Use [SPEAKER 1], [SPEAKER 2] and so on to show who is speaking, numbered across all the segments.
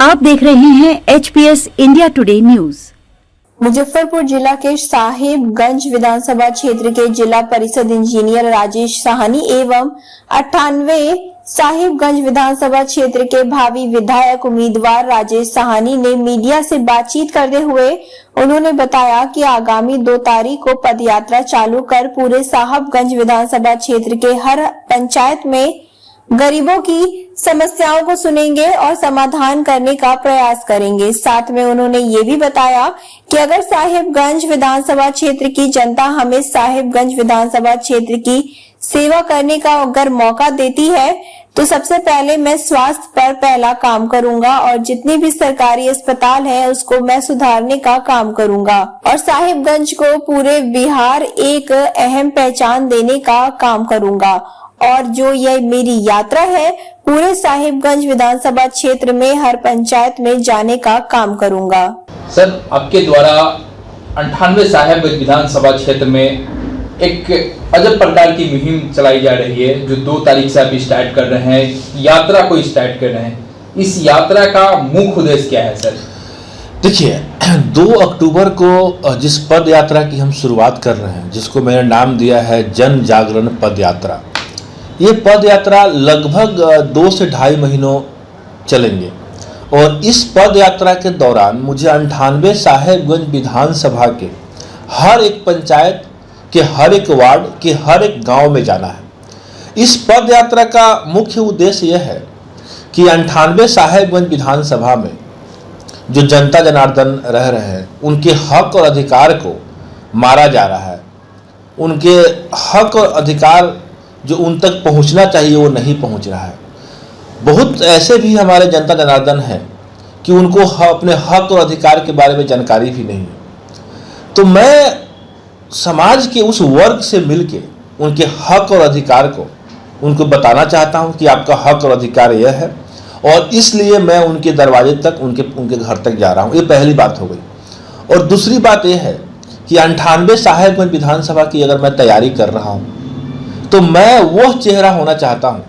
[SPEAKER 1] आप देख रहे हैं HPS India today news.
[SPEAKER 2] Muzaffarpur जिला के साहिबगंज विधानसभा क्षेत्र के जिला परिषद इंजीनियर राजेश साहनी एवं 98 साहिबगंज विधानसभा क्षेत्र के भावी विधायक उम्मीदवार राजेश साहनी ने मीडिया से बातचीत करते हुए उन्होंने बताया कि आगामी 2 तारीख को पदयात्रा चालू कर पूरे साहिबगंज विधानसभा क्षेत्र के हर पंचायत में गरीबों की समस्याओं को सुनेंगे और समाधान करने का प्रयास करेंगे। साथ में उन्होंने ये भी बताया कि अगर साहिबगंज विधानसभा क्षेत्र की जनता हमें साहिबगंज विधानसभा क्षेत्र की सेवा करने का अगर मौका देती है तो सबसे पहले मैं स्वास्थ्य पर पहला काम करूंगा और जितने भी सरकारी अस्पताल है उसको मैं सुधारने का काम करूंगा और साहिबगंज को पूरे बिहार एक अहम पहचान देने का काम करूंगा और जो यह मेरी यात्रा है पूरे साहिबगंज विधानसभा क्षेत्र में हर पंचायत में जाने का काम करूंगा।
[SPEAKER 3] सर, आपके द्वारा 98 साहिबगंज विधानसभा क्षेत्र में एक अजब प्रकार की मुहिम चलाई जा रही है जो 2 तारीख से आप स्टार्ट कर रहे हैं, यात्रा को स्टार्ट कर रहे हैं। इस यात्रा का मुख्य उद्देश्य क्या है सर?
[SPEAKER 4] देखिए, 2 अक्टूबर को जिस पद यात्रा की हम शुरुआत कर रहे हैं, जिसको मैंने नाम दिया है जन जागरण पद यात्रा, ये पद यात्रा लगभग 2 से ढाई महीनों चलेंगे और इस पद यात्रा के दौरान मुझे 98 साहिबगंज विधानसभा के हर एक पंचायत के हर एक वार्ड के हर एक गांव में जाना है। इस पद यात्रा का मुख्य उद्देश्य यह है कि 98 साहिबगंज विधानसभा में जो जनता जनार्दन रह रहे हैं उनके हक और अधिकार को मारा जा रहा है, उनके हक और अधिकार जो उन तक पहुंचना चाहिए वो नहीं पहुंच रहा है। बहुत ऐसे भी हमारे जनता जनार्दन हैं कि उनको अपने हक और अधिकार के बारे में जानकारी भी नहीं है। तो मैं समाज के उस वर्ग से मिलके उनके हक और अधिकार को उनको बताना चाहता हूं कि आपका हक और अधिकार यह है और इसलिए मैं उनके दरवाजे तक उनके घर तक जा रहा हूं। ये पहली बात हो गई। और दूसरी बात यह है कि 98 साहिबगंज विधानसभा की अगर मैं तैयारी कर रहा हूं तो मैं वो चेहरा होना चाहता हूं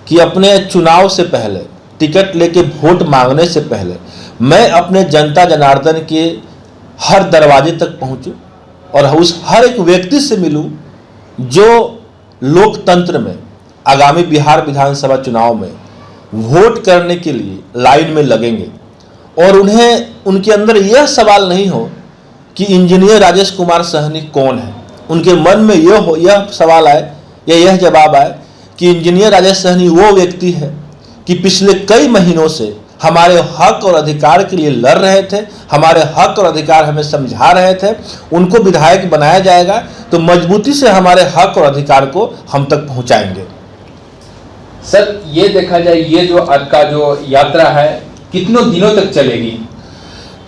[SPEAKER 4] कि अपने चुनाव से पहले, टिकट लेके वोट मांगने से पहले मैं अपने जनता जनार्दन के हर दरवाजे तक पहुंचूं और उस हर एक व्यक्ति से मिलूं जो लोकतंत्र में आगामी बिहार विधानसभा चुनाव में वोट करने के लिए लाइन में लगेंगे और उन्हें उनके अंदर यह सवाल नहीं हो कि इंजीनियर राजेश कुमार साहनी कौन है। उनके मन में यह सवाल आए या यह जवाब आए कि इंजीनियर राजेश साहनी वो व्यक्ति है कि पिछले कई महीनों से हमारे हक और अधिकार के लिए लड़ रहे थे, हमारे हक और अधिकार हमें समझा रहे थे। उनको विधायक बनाया जाएगा तो मजबूती से हमारे हक और अधिकार को हम तक पहुंचाएंगे।
[SPEAKER 3] सर, ये देखा जाए ये जो आपका जो यात्रा है कितनों दिनों तक चलेगी?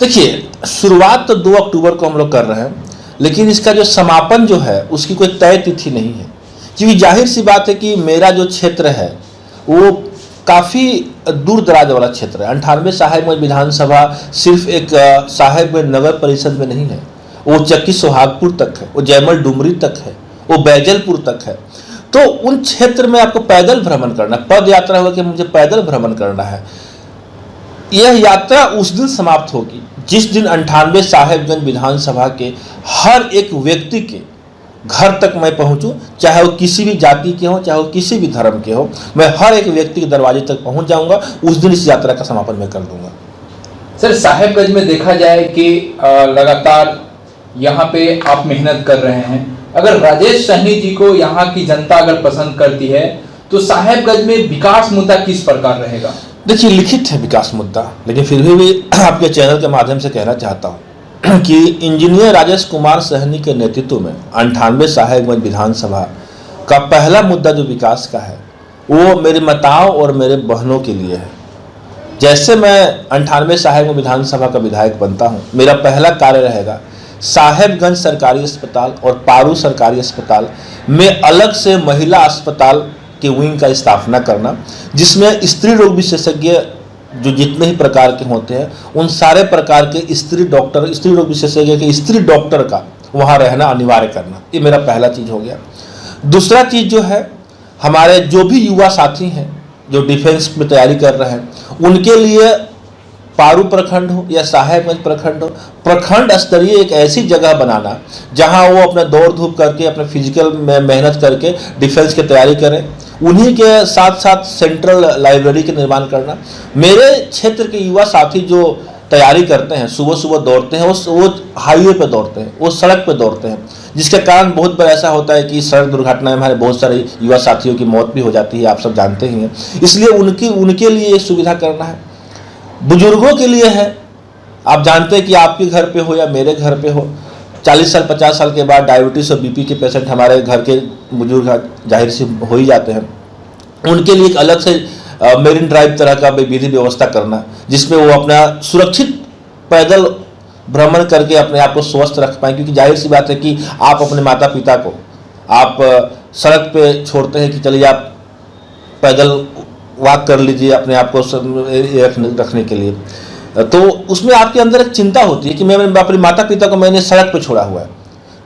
[SPEAKER 4] देखिए, शुरुआत तो 2 अक्टूबर को हम लोग कर रहे हैं, लेकिन इसका जो समापन जो है उसकी कोई तय तिथि नहीं है, क्योंकि जाहिर सी बात है कि मेरा जो क्षेत्र है वो काफ़ी दूर दराज वाला क्षेत्र है। 98 साहिबगंज विधानसभा सिर्फ एक साहिबगंज नगर परिषद में नहीं है, वो चक्की सोहागपुर तक है, वो जयमल डुमरी तक है, वो बैजलपुर तक है। तो उन क्षेत्र में आपको पैदल भ्रमण करना, पद यात्रा हो कि मुझे पैदल भ्रमण करना है। यह यात्रा उस दिन समाप्त होगी जिस दिन 98 साहिबगंज विधानसभा के हर एक व्यक्ति के घर तक मैं पहुंचूं, चाहे वो किसी भी जाति के हो, चाहे वो किसी भी धर्म के हो, मैं हर एक व्यक्ति के दरवाजे तक पहुंच जाऊंगा। उस दिन इस यात्रा का समापन मैं कर दूंगा।
[SPEAKER 3] सर, साहिबगंज में देखा जाए कि लगातार यहाँ पे आप मेहनत कर रहे हैं। अगर राजेश साहनी जी को यहाँ की जनता अगर पसंद करती है तो साहिबगंज में विकास मुद्दा किस प्रकार रहेगा?
[SPEAKER 4] देखिए, लिखित है विकास मुद्दा, लेकिन फिर भी आपके चैनल के माध्यम से कहना चाहता हूँ कि इंजीनियर राजेश कुमार साहनी के नेतृत्व में 98 साहिबगंज विधानसभा का पहला मुद्दा जो विकास का है वो मेरे माताओं और मेरे बहनों के लिए है। जैसे मैं 98 साहिबगंज विधानसभा का विधायक बनता हूं, मेरा पहला कार्य रहेगा साहिबगंज सरकारी अस्पताल और पारू सरकारी अस्पताल में अलग से महिला अस्पताल के विंग का स्थापना करना, जिसमें स्त्री रोग विशेषज्ञ जो जितने ही प्रकार के होते हैं उन सारे प्रकार के स्त्री रोग विशेषज्ञ के स्त्री डॉक्टर का वहाँ रहना अनिवार्य करना। ये मेरा पहला चीज़ हो गया। दूसरा चीज़ जो है, हमारे जो भी युवा साथी हैं जो डिफेंस में तैयारी कर रहे हैं उनके लिए पारू प्रखंड हो या साहेबगंज प्रखंड हो, प्रखंड स्तरीय एक ऐसी जगह बनाना जहां वो अपना दौड़ धूप करके अपने फिजिकल में मेहनत करके डिफेंस की तैयारी करें। उन्हीं के साथ साथ सेंट्रल लाइब्रेरी के निर्माण करना। मेरे क्षेत्र के युवा साथी जो तैयारी करते हैं, सुबह सुबह दौड़ते हैं, वो हाईवे पे दौड़ते हैं, वो सड़क पे दौड़ते हैं, जिसके कारण बहुत बार ऐसा होता है कि सड़क दुर्घटना में हमारे बहुत सारे युवा साथियों की मौत भी हो जाती है, आप सब जानते ही हैं। इसलिए उनके लिए एक सुविधा करना है। बुजुर्गों के लिए है, आप जानते हैं कि आपके घर पे हो या मेरे घर पे हो, 40 साल 50 साल के बाद डायबिटीज़ और बीपी के पेशेंट हमारे घर के बुजुर्ग जाहिर से हो ही जाते हैं। उनके लिए एक अलग से मेरिन ड्राइव तरह का विधि व्यवस्था करना, जिसमें वो अपना सुरक्षित पैदल भ्रमण करके अपने आप को स्वस्थ रख पाएँ। क्योंकि जाहिर सी बात है कि आप अपने माता पिता को आप सड़क पे छोड़ते हैं कि चलिए आप पैदल वॉक कर लीजिए अपने आप को रखने के लिए, तो उसमें आपके अंदर एक चिंता होती है कि मैं अपने माता पिता को मैंने सड़क पे छोड़ा हुआ है।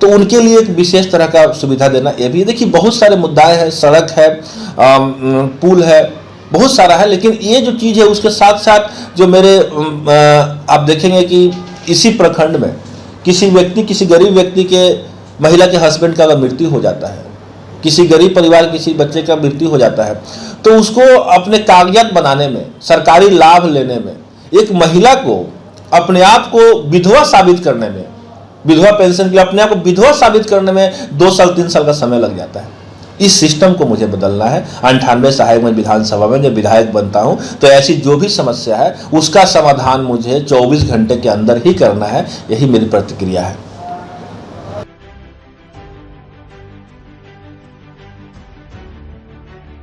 [SPEAKER 4] तो उनके लिए एक विशेष तरह का सुविधा देना, ये भी देखिए बहुत सारे मुद्दाएं हैं, सड़क है, पुल है, बहुत सारा है। लेकिन ये जो चीज़ है उसके साथ साथ जो मेरे आप देखेंगे कि इसी प्रखंड में किसी गरीब व्यक्ति के महिला के हस्बैंड का अगर मृत्यु हो जाता है, किसी गरीब परिवार किसी बच्चे का मृत्यु हो जाता है, तो उसको अपने कागजात बनाने में, सरकारी लाभ लेने में, एक महिला को अपने आप को विधवा साबित करने में, विधवा पेंशन के लिए अपने आप को विधवा साबित करने में 2 साल 3 साल का समय लग जाता है। इस सिस्टम को मुझे बदलना है। 98 साहेबगंज विधानसभा में जब विधायक बनता हूं तो ऐसी जो भी समस्या है उसका समाधान मुझे 24 घंटे के अंदर ही करना है। यही मेरी प्रतिक्रिया है।